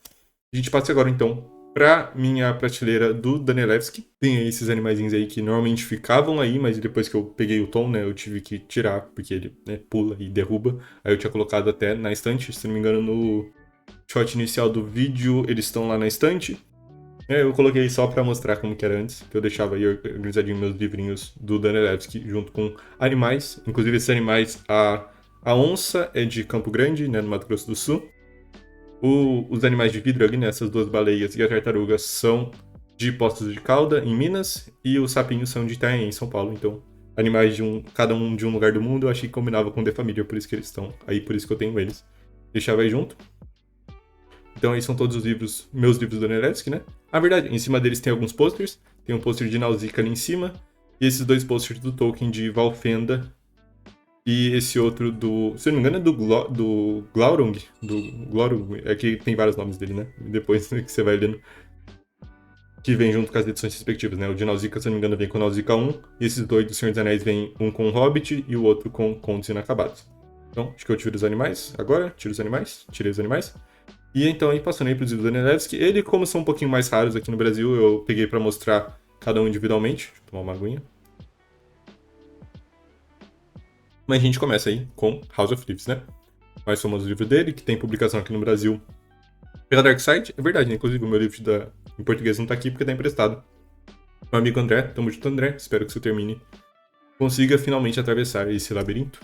A gente passa agora então pra minha prateleira do Danielewski. Tem esses animaizinhos aí que normalmente ficavam aí, mas depois que eu peguei o tom, né, eu tive que tirar, porque ele, né, pula e derruba. Aí eu tinha colocado até na estante, se não me engano, no shot inicial do vídeo, eles estão lá na estante. Eu coloquei só pra mostrar como que era antes, que eu deixava aí organizadinho meus livrinhos do Danielewski junto com animais. Inclusive esses animais, a onça é de Campo Grande, né, no Mato Grosso do Sul. Os animais de vidro ali, né, essas duas baleias e a tartaruga são de Poços de Calda, em Minas, e os sapinhos são de Itanhaém, em São Paulo. Então, animais cada um de um lugar do mundo, eu achei que combinava com o The Família, por isso que eles estão aí, por isso que eu tenho eles. Deixava aí junto. Então, aí são todos os livros, meus livros do Danielewski, né? Na verdade, em cima deles tem alguns posters. Tem um pôster de Nausicaa ali em cima, e esses 2 posters do Tolkien de Valfenda. E esse outro se eu não me engano, é do Glaurung. Do Glaurung. É que tem vários nomes dele, né? Depois que você vai lendo. Que vem junto com as edições respectivas, né? O de Nausicaa, se eu não me engano, vem com Nausicaa 1. E esses 2 do Senhor dos Anéis vem um com Hobbit e o outro com Contos Inacabados. Então, acho que eu tiro os animais agora. Tirei os animais. E então, aí passando aí para os livros do Danielewski. Ele, como são um pouquinho mais raros aqui no Brasil, eu peguei para mostrar cada um individualmente. Deixa eu tomar uma aguinha. Mas a gente começa aí com House of Leaves, né? Mais famoso livro dele, que tem publicação aqui no Brasil Pela Dark Side, é verdade, né? Inclusive o meu livro em português não tá aqui porque tá emprestado. Meu amigo André, tamo junto, André. Espero que você termine. Consiga finalmente atravessar esse labirinto.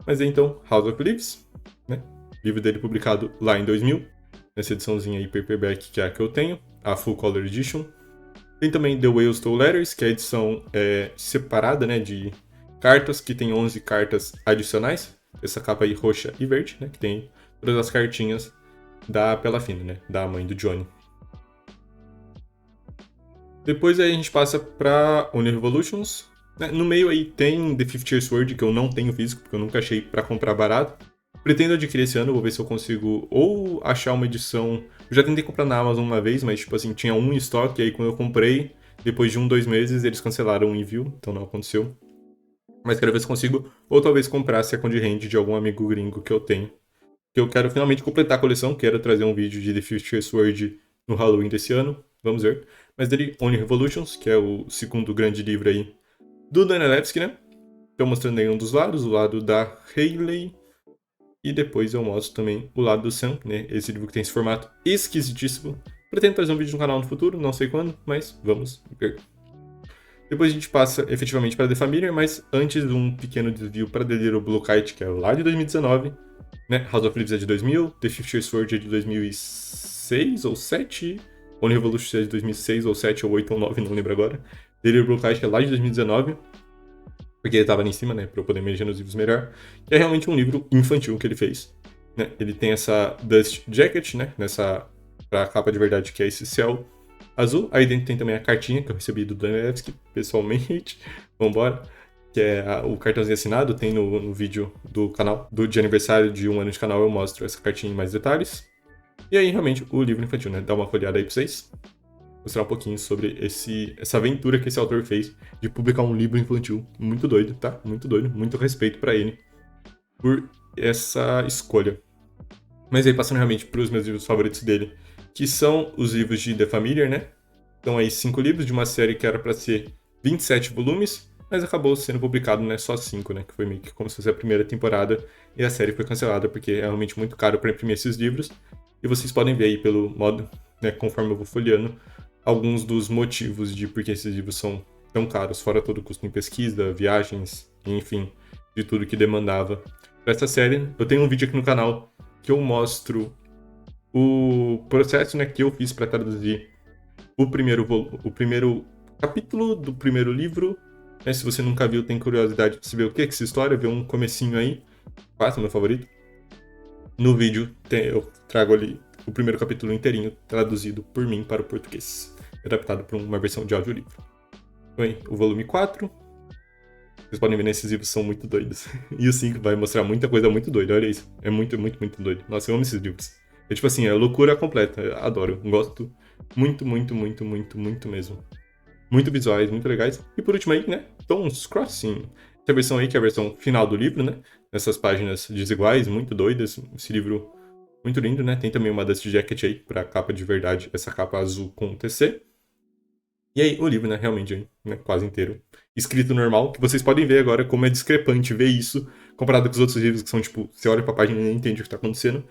Mas então, House of Leaves, né? Livro dele publicado lá em 2000. Nessa ediçãozinha aí, paperback, que é a que eu tenho. A Full Color Edition. Tem também The Whale Stole Letters, que é a edição separada, né? De cartas, que tem 11 cartas adicionais. Essa capa aí roxa e verde, né? Que tem todas as cartinhas da Pelafina, né? Da mãe do Johnny. Depois aí a gente passa pra Only Revolutions. Né? No meio aí tem The 50 Sword, que eu não tenho físico, porque eu nunca achei pra comprar barato. Pretendo adquirir esse ano, vou ver se eu consigo ou achar uma edição. Eu já tentei comprar na Amazon uma vez, mas tipo assim, tinha um em estoque, e aí quando eu comprei, depois de 2 meses, eles cancelaram o envio, então não aconteceu. Mas quero ver se consigo, ou talvez comprar second hand de algum amigo gringo que eu tenho. Que eu quero finalmente completar a coleção, quero trazer um vídeo de The 50 Sword no Halloween desse ano, vamos ver. Mas dele, Only Revolutions, que é o segundo grande livro aí do Danilevsky, né? Estou mostrando aí um dos lados, o lado da Hayley. E depois eu mostro também o lado do Sam, né? Esse livro que tem esse formato esquisitíssimo. Pretendo trazer um vídeo no canal no futuro, não sei quando, mas vamos ver. Depois a gente passa efetivamente para The Familiar, mas antes um pequeno desvio para The Little Blue Kite, que é lá de 2019. Né? House of Leaves é de 2000, The 50 Sword é de 2006 ou 2007, Only Revolution é de 2006 ou 2007 ou 2008 ou 2009, não lembro agora. The Little Blue Kite é lá de 2019. Porque ele tava ali em cima, né, pra eu poder mexer nos livros melhor. E é realmente um livro infantil que ele fez. Né? Ele tem essa Dust Jacket, né, pra capa de verdade, que é esse céu azul. Aí dentro tem também a cartinha que eu recebi do Danilevsky, pessoalmente. Vambora. Que é o cartãozinho assinado, tem no vídeo do canal, de aniversário de 1 ano de canal, eu mostro essa cartinha em mais detalhes. E aí, realmente, o livro infantil, né, dá uma folhada aí pra vocês. Mostrar um pouquinho sobre essa aventura que esse autor fez de publicar um livro infantil. Muito doido, tá? Muito doido. Muito respeito pra ele por essa escolha. Mas aí, passando realmente pros meus livros favoritos dele, que são os livros de The Familiar, né? Então aí 5 livros de uma série que era pra ser 27 volumes, mas acabou sendo publicado, né, só 5, né? Que foi meio que como se fosse a primeira temporada e a série foi cancelada porque é realmente muito caro pra imprimir esses livros. E vocês podem ver aí pelo modo, né, conforme eu vou folheando, alguns dos motivos de por que esses livros são tão caros, fora todo o custo em pesquisa, viagens, enfim, de tudo que demandava para essa série. Eu tenho um vídeo aqui no canal que eu mostro o processo, né, que eu fiz para traduzir o primeiro capítulo do primeiro livro. Né, se você nunca viu, tem curiosidade de saber o que é essa história, ver um comecinho aí, quase meu favorito. No vídeo eu trago ali o primeiro capítulo inteirinho, traduzido por mim para o português, adaptado para uma versão de audiolivro. Bem, o volume 4. Vocês podem ver nesses livros são muito doidos. E o 5 vai mostrar muita coisa muito doida, olha isso. É muito, muito, muito doido. Nossa, eu amo esses livros. É tipo assim, é loucura completa. Eu adoro. Gosto muito, muito, muito, muito, muito mesmo. Muito visuais, muito legais. E por último aí, né? Stones Crossing. Essa versão aí, que é a versão final do livro, né? Nessas páginas desiguais, muito doidas. Esse livro muito lindo, né? Tem também uma Dust Jacket aí pra capa de verdade, essa capa azul com TC. E aí, o livro, né, realmente, aí, né, quase inteiro. Escrito normal, que vocês podem ver agora como é discrepante ver isso, comparado com os outros livros que são, tipo, você olha pra página e não entende o que tá acontecendo.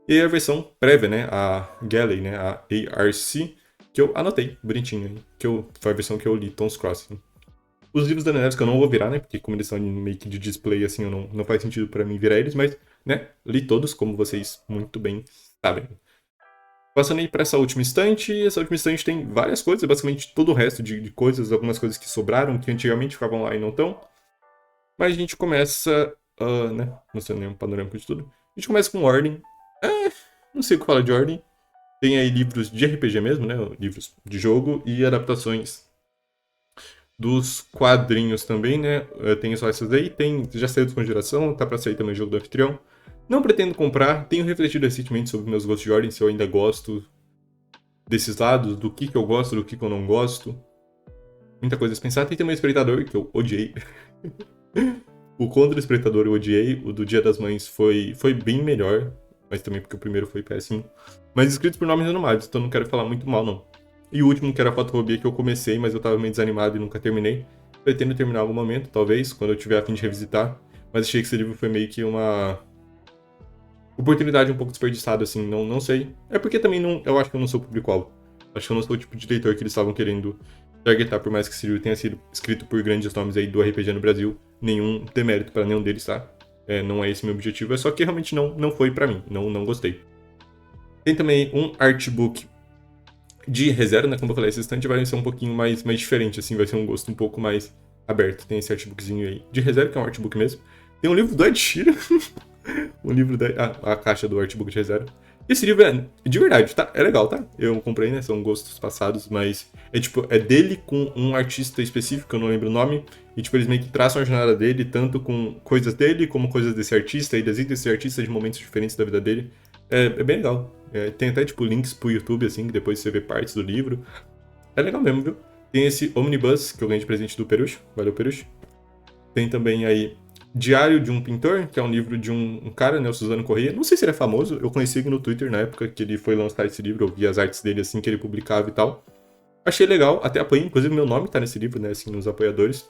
E aí a versão prévia, né, a Galley, né, a ARC, que eu anotei, bonitinho, aí, foi a versão que eu li, Stones Crossing. Os livros da Neves que eu não vou virar, né, porque como eles são meio que de display, assim, não faz sentido pra mim virar eles, mas, né, li todos, como vocês muito bem sabem. Passando aí para essa última estante tem várias coisas, basicamente todo o resto de coisas, algumas coisas que sobraram, que antigamente ficavam lá e não estão. Mas a gente começa, né, mostrando um panorama de tudo. A gente começa com ordem. Não sei o que falar de ordem. Tem aí livros de RPG mesmo, né, livros de jogo e adaptações dos quadrinhos também, né. Tem só essas aí, já saiu de Desconjuração, tá para sair também o Jogo do Anfitrião. Não pretendo comprar, tenho refletido recentemente sobre meus gostos de ordem, se eu ainda gosto desses lados, do que eu gosto, do que eu não gosto. Muita coisa a pensar. Tem também o Espreitador, que eu odiei. O Contra o Espreitador eu odiei, o do Dia das Mães foi bem melhor, mas também porque o primeiro foi péssimo. Mas escritos por nomes renomados, então não quero falar muito mal, não. E o último, que era a Fotofobia, que eu comecei, mas eu tava meio desanimado e nunca terminei. Pretendo terminar em algum momento, talvez, quando eu tiver a fim de revisitar. Mas achei que esse livro foi meio que oportunidade um pouco desperdiçada, assim, não sei. É porque também não, eu acho que eu não sou o público-alvo. Acho que eu não sou o tipo de leitor que eles estavam querendo targetar, por mais que esse livro tenha sido escrito por grandes nomes aí do RPG no Brasil. Nenhum demérito para nenhum deles, tá? Não é esse meu objetivo, é só que realmente não foi para mim, não gostei. Tem também um artbook de ReZero, né? Como eu falei, esse estante vai ser um pouquinho mais diferente, assim, vai ser um gosto um pouco mais aberto. Tem esse artbookzinho aí de ReZero, que é um artbook mesmo. Tem um livro do Ed Sheeran, um livro da a caixa do artbook de ReZero. Esse livro é de verdade, tá? É legal, tá? Eu comprei, né? São gostos passados, mas é tipo, é dele com um artista específico, eu não lembro o nome, e tipo, eles meio que traçam a jornada dele, tanto com coisas dele, como coisas desse artista, e das desse artista de momentos diferentes da vida dele. É bem legal. Tem até, tipo, links pro YouTube, assim, que depois você vê partes do livro. É legal mesmo, viu? Tem esse Omnibus, que eu ganhei de presente do Perucho. Valeu, Perucho. Tem também aí Diário de um Pintor, que é um livro de um cara, né, o Suzano Corrêa. Não sei se ele é famoso, eu conheci ele no Twitter na época que ele foi lançar esse livro, eu vi as artes dele assim que ele publicava e tal. Achei legal, até apoiei, inclusive meu nome tá nesse livro, né, assim, nos apoiadores.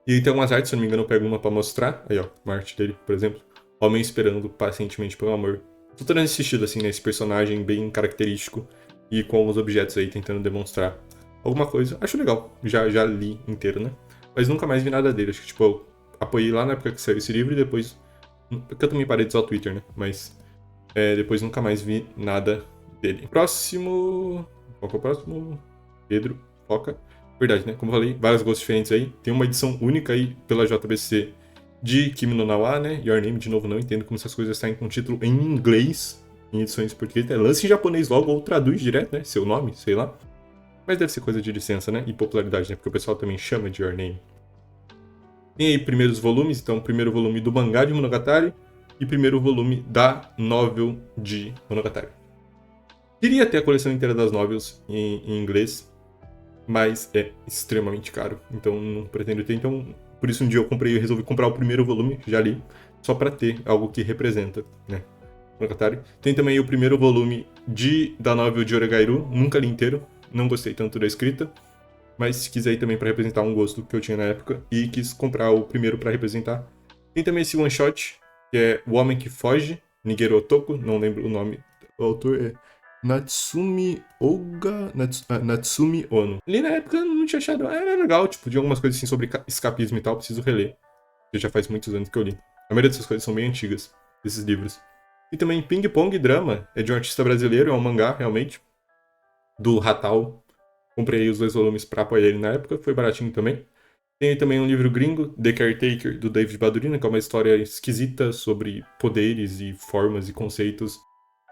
E tem algumas artes, se eu não me engano, eu pego uma pra mostrar. Aí, ó, uma arte dele, por exemplo. Homem esperando pacientemente pelo amor. Tô tendo esse estilo, assim, né, esse personagem bem característico e com alguns objetos aí tentando demonstrar alguma coisa. Acho legal, já li inteiro, né? Mas nunca mais vi nada dele, acho que, tipo, eu apoiei lá na época que saiu esse livro e depois... Porque eu também parei de usar o Twitter, né? Mas depois nunca mais vi nada dele. Próximo... Qual que é o próximo? Pedro, foca. Verdade, né? Como eu falei, vários gostos diferentes aí. Tem uma edição única aí pela JBC de Kimi no Na wa, né? Your Name, de novo, não entendo como essas coisas saem com título em inglês, em edições em português. Lance em japonês logo ou traduz direto, né? Seu nome, sei lá. Mas deve ser coisa de licença, né? E popularidade, né? Porque o pessoal também chama de Your Name. Tem aí primeiros volumes, então primeiro volume do mangá de Monogatari e primeiro volume da novel de Monogatari. Queria ter a coleção inteira das novels em inglês, mas é extremamente caro, então não pretendo ter. Então, por isso um dia eu resolvi comprar o primeiro volume, já li, só pra ter algo que representa, né? Monogatari. Tem também o primeiro volume da novel de Oregairu, nunca li inteiro, não gostei tanto da escrita, mas quis aí também pra representar um gosto que eu tinha na época e quis comprar o primeiro pra representar. Tem também esse one shot, que é O Homem que Foge, Nigeru Otoko, não lembro o nome. O autor é Natsumi Ono. Ali na época eu não tinha achado. Era legal, tipo, de algumas coisas assim sobre escapismo e tal, preciso reler. Porque já faz muitos anos que eu li. A maioria dessas coisas são bem antigas, desses livros. E também Ping Pong Drama, é de um artista brasileiro, é um mangá, realmente, do Hatal. Comprei os 2 volumes pra apoiar ele na época, foi baratinho também. Tem também um livro gringo, The Caretaker, do David Badurina, que é uma história esquisita sobre poderes e formas e conceitos.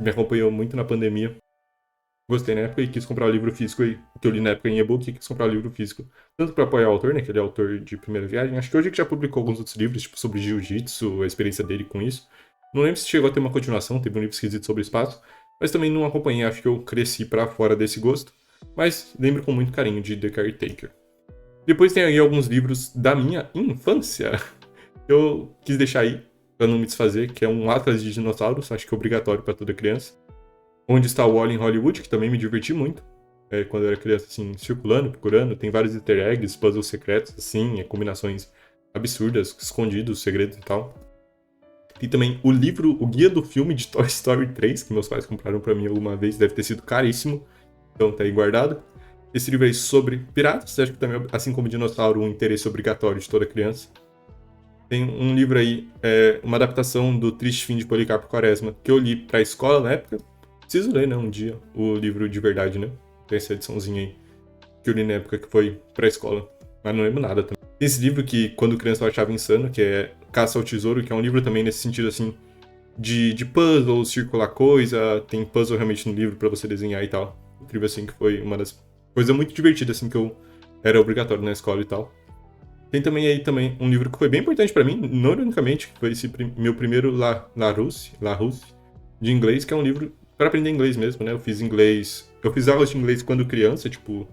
Me acompanhou muito na pandemia. Gostei na época e quis comprar o livro físico, que eu li na época em e-book, e quis comprar o livro físico. Tanto para apoiar o autor, né, que ele é autor de Primeira Viagem. Acho que hoje que já publicou alguns outros livros, tipo sobre jiu-jitsu, a experiência dele com isso. Não lembro se chegou a ter uma continuação, teve um livro esquisito sobre espaço, mas também não acompanhei, acho que eu cresci para fora desse gosto. Mas lembro com muito carinho de The Caretaker. Depois tem aí alguns livros da minha infância. Eu quis deixar aí, pra não me desfazer, que é um Atlas de Dinossauros, acho que é obrigatório para toda criança. Onde está o Wall em Hollywood, que também me diverti muito. Quando eu era criança, assim, circulando, procurando. Tem vários easter eggs, puzzles secretos, assim, combinações absurdas, escondidos, segredos e tal. Tem também o livro, o guia do filme de Toy Story 3, que meus pais compraram pra mim alguma vez, deve ter sido caríssimo. Então tá aí guardado. Esse livro aí sobre piratas, acho que também, assim como dinossauro, um interesse obrigatório de toda criança. Tem um livro aí, uma adaptação do Triste Fim de Policarpo Quaresma, que eu li pra escola na época. Preciso ler, né, um dia, o livro de verdade, né? Tem essa ediçãozinha aí, que eu li na época que foi pra escola. Mas não lembro nada também. Tem esse livro que, quando criança, eu achava insano, que é Caça ao Tesouro, que é um livro também nesse sentido, assim, de puzzle, circular coisa. Tem puzzle realmente no livro pra você desenhar e tal. Incrível, assim, que foi uma das coisas muito divertidas, assim, que eu era obrigatório na escola e tal. Tem também aí um livro que foi bem importante pra mim, não ironicamente, que foi esse meu primeiro Larousse, de inglês, que é um livro para aprender inglês mesmo, né? Eu fiz aulas de inglês quando criança, tipo,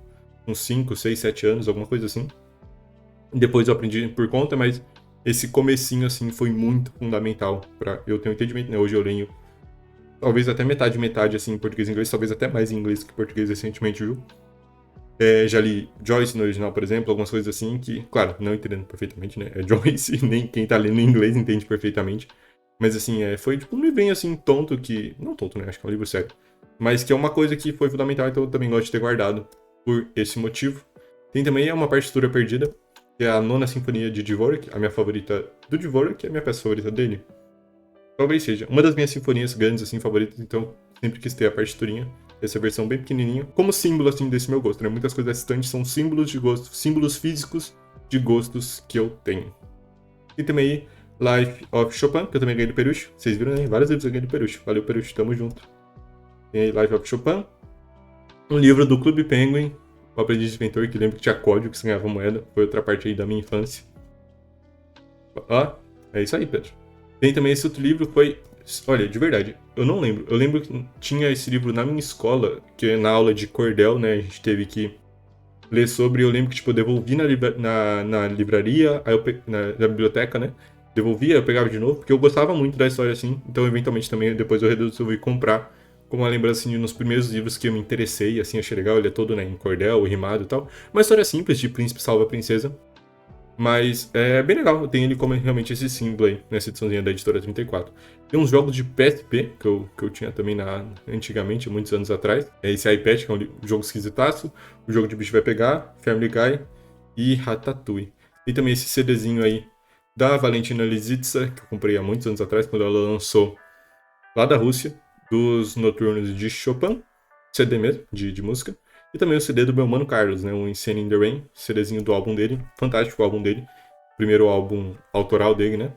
uns 5, 6, 7 anos, alguma coisa assim. Depois eu aprendi por conta, mas esse comecinho, assim, foi muito fundamental pra eu ter um entendimento, né? Hoje eu leio talvez até metade, assim, em português e inglês, talvez até mais em inglês que português recentemente, viu? Já li Joyce no original, por exemplo, algumas coisas assim que, claro, não entendendo perfeitamente, né? É Joyce, nem quem tá lendo em inglês entende perfeitamente. Mas assim, foi tipo um livrinho assim, tonto que. Não tonto, né? Acho que é um livro sério. Mas que é uma coisa que foi fundamental, então eu também gosto de ter guardado por esse motivo. Tem também uma partitura perdida, que é a Nona Sinfonia de Dvorak, a minha favorita do Dvorak e a minha peça favorita dele. Talvez seja uma das minhas sinfonias grandes, assim, favoritas, então sempre quis ter a partiturinha, essa versão bem pequenininha, como símbolo, assim, desse meu gosto, né? Muitas coisas dessa estante são símbolos de gosto, símbolos físicos de gostos que eu tenho. E também Life of Chopin, que eu também ganhei do Peruche. Vocês viram, né? Várias vezes eu ganhei do Peruche. Valeu, Peruche, tamo junto. Tem aí Life of Chopin. Um livro do Clube Penguin, o Aprendiz de Inventor, que lembra que tinha código, que você ganhava moeda. Foi outra parte aí da minha infância. Ó, é isso aí, Pedro. Tem também esse outro livro, foi... Olha, de verdade, eu não lembro. Eu lembro que tinha esse livro na minha escola, que na aula de cordel, né, a gente teve que ler sobre. Eu lembro que, tipo, eu devolvi na livraria, aí na biblioteca, né, devolvia, eu pegava de novo, porque eu gostava muito da história, assim. Então, eventualmente, também, depois eu resolvi comprar, como uma lembrança, assim, nos primeiros livros que eu me interessei, assim, achei legal. Ele é todo, né, em cordel, rimado e tal. Uma história simples, de príncipe salva a princesa. Mas é bem legal, tem ele como realmente esse símbolo aí, nessa ediçãozinha da editora 34. Tem uns jogos de PSP, que eu tinha também antigamente, muitos anos atrás. É esse iPad, que é um jogo esquisitaço. O jogo de bicho vai pegar, Family Guy e Ratatouille. E também esse CDzinho aí da Valentina Lisitsa, que eu comprei há muitos anos atrás, quando ela lançou lá da Rússia, dos Noturnos de Chopin, CD mesmo, de música. E também o CD do meu mano Carlos, né? O Insane in the Rain, CDzinho do álbum dele. Fantástico o álbum dele. Primeiro álbum autoral dele, né?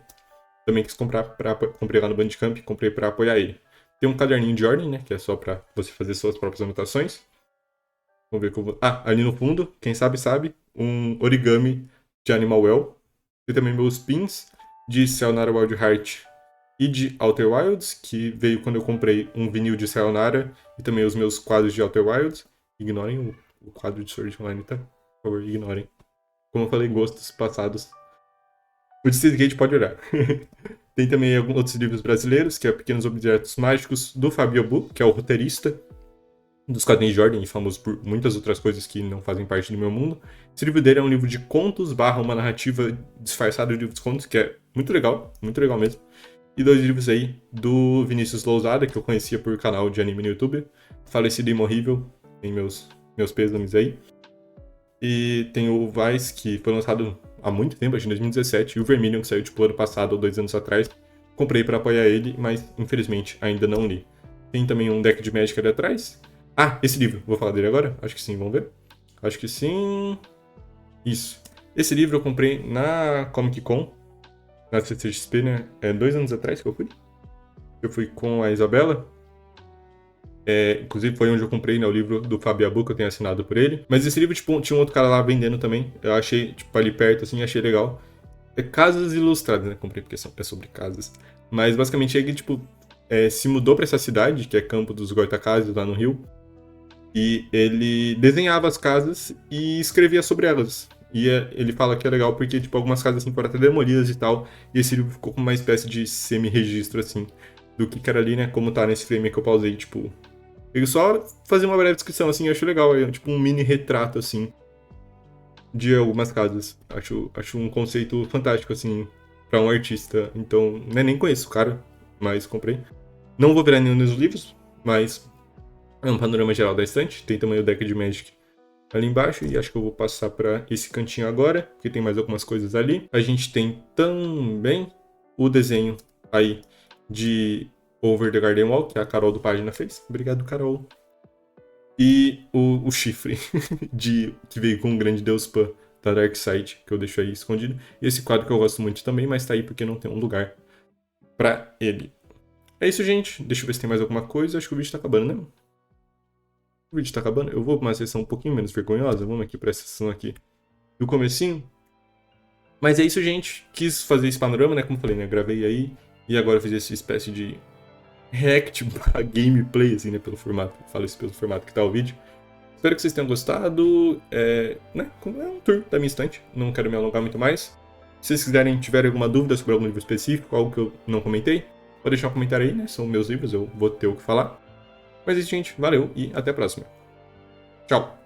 Também quis comprar, comprei lá no Bandcamp, comprei pra apoiar ele. Tem um caderninho de ordem, né? Que é só pra você fazer suas próprias anotações. Vamos ver como... Ah, ali no fundo, quem sabe, sabe. Um origami de Animal Well. Tem também meus pins de Sayonara Wild Heart e de Outer Wilds, que veio quando eu comprei um vinil de Sayonara. E também os meus quadros de Outer Wilds. Ignorem o quadro de Sword Online, tá? Por favor, ignorem. Como eu falei, gostos passados. O de Gate pode olhar. Tem também alguns outros livros brasileiros, que é Pequenos Objetos Mágicos, do Fabio Bu, que é o roteirista dos quadrinhos de ordem, e famoso por muitas outras coisas que não fazem parte do meu mundo. Esse livro dele é um livro de contos, uma narrativa disfarçada de livro de contos, que é muito legal mesmo. E 2 livros aí do Vinícius Lousada, que eu conhecia por canal de anime no YouTube. Falecido e Imorrível, tem meus pêsames aí. E tem o Vice, que foi lançado há muito tempo, acho que em 2017, e o Vermilion, que saiu tipo ano passado ou 2 anos atrás. Comprei pra apoiar ele, mas infelizmente ainda não li. Tem também um deck de Magic ali atrás. Ah, esse livro, vou falar dele agora? Acho que sim, vamos ver. Acho que sim. Isso. Esse livro eu comprei na Comic Con, na CCXP, né? 2 anos atrás que eu fui. Eu fui com a Isabela. Inclusive foi onde eu comprei, né, o livro do Fabiabu, que eu tenho assinado por ele. Mas esse livro, tipo, tinha um outro cara lá vendendo também. Eu achei, tipo, ali perto, assim, achei legal. É Casas Ilustradas, né? Comprei porque é sobre casas. Mas basicamente ele, tipo, se mudou pra essa cidade, que é Campo dos Goytacazes, lá no Rio. E ele desenhava as casas e escrevia sobre elas. E ele fala que é legal porque, tipo, algumas casas assim foram até demolidas e tal. E esse livro ficou com uma espécie de semi-registro, assim, do que era ali, né? Como tá nesse frame que eu pausei, tipo. Eu só fazer uma breve descrição, assim, eu acho legal. É tipo um mini retrato, assim, de algumas casas. Acho um conceito fantástico, assim, pra um artista. Então, né, nem conheço o cara, mas comprei. Não vou virar nenhum dos livros, mas é um panorama geral da estante. Tem também o deck de Magic ali embaixo. E acho que eu vou passar pra esse cantinho agora, porque tem mais algumas coisas ali. A gente tem também o desenho aí de Over the Garden Wall, que a Carol do Página fez. Obrigado, Carol. E o chifre que veio com o grande Deus Pan da Darkseid, que eu deixo aí escondido. E esse quadro que eu gosto muito também, mas tá aí porque não tem um lugar pra ele. É isso, gente. Deixa eu ver se tem mais alguma coisa. Acho que o vídeo tá acabando, né? O vídeo tá acabando. Eu vou pra uma sessão um pouquinho menos vergonhosa. Vamos aqui pra essa sessão aqui do comecinho. Mas é isso, gente. Quis fazer esse panorama, né? Como eu falei, né? Gravei aí. E agora eu fiz essa espécie de react a gameplay, assim, né? Pelo formato. Falo isso pelo formato que tá o vídeo. Espero que vocês tenham gostado. Né? É um tour da minha estante. Não quero me alongar muito mais. Se vocês tiverem alguma dúvida sobre algum livro específico, algo que eu não comentei, pode deixar um comentário aí, né? São meus livros, eu vou ter o que falar. Mas é isso, gente. Valeu e até a próxima. Tchau!